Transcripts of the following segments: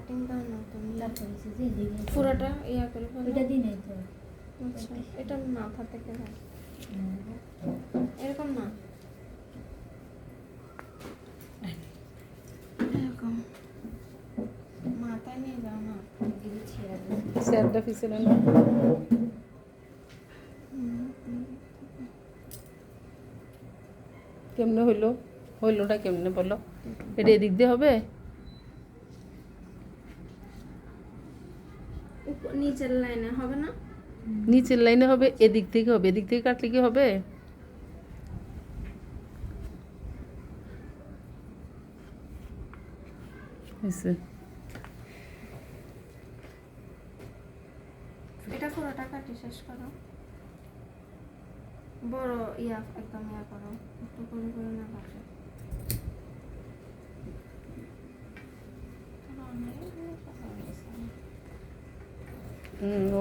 Cutting দাও না তুমি তারপর হচ্ছে যে এদিকে পুরোটা ইয়া করে ফেলো। ওইটা দিই নাই তো। আচ্ছা এটা মাথা থেকে যায় হ্যাঁ। এরকম না এরকম মাথায় নিয়ে যাও না এদিকে ছেড়ে স্যারটা পিছনে না কেমনে হইলোটা কেমনে বলো? এটা এদিক দিয়ে হবে? নিচের লাইনে হবে না? নিচের লাইনে হবে, এদিক থেকে হবে, এদিক থেকে কাটলে কি হবে? হয়েছে। এটা পুরোটা কাটি শেষ করো, বড় ইয়া একদম ইয়া করো, একটু করে করে না কাটে।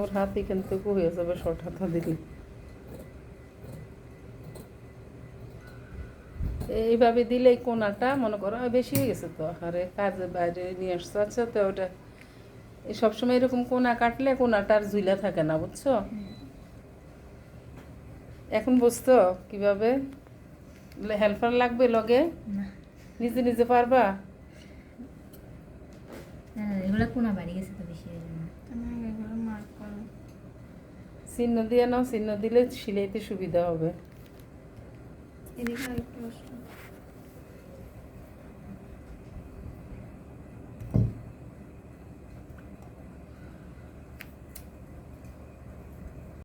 ওর হাত এখান থেকে হয়ে যাবে, শর্ট হাতা দিলে। এইভাবে দিলে এই কোনাটা মনে করো বেশি হয়ে গেছে তো, আরে কাজে বাইরে নিয়ে আসছে, আচ্ছা তো ওটা এই সবসময় এরকম কোনা কাটলে কোনাটা আর ঝুলা থাকে না, বুঝছো? এখন বুঝতো কিভাবে? হেল্পার লাগবে লগে? না। নিজে নিজে পারবা? হ্যাঁ, এগুলো কোনা বাড়ি গেছে তো বেশি হয়ে যাবে। তুমি আগে এগুলো মার্ক করো। চিহ্ন দিয়ে নাও, চিহ্ন দিলে সিলাইতে সুবিধা হবে। এদিকে একটু আসো।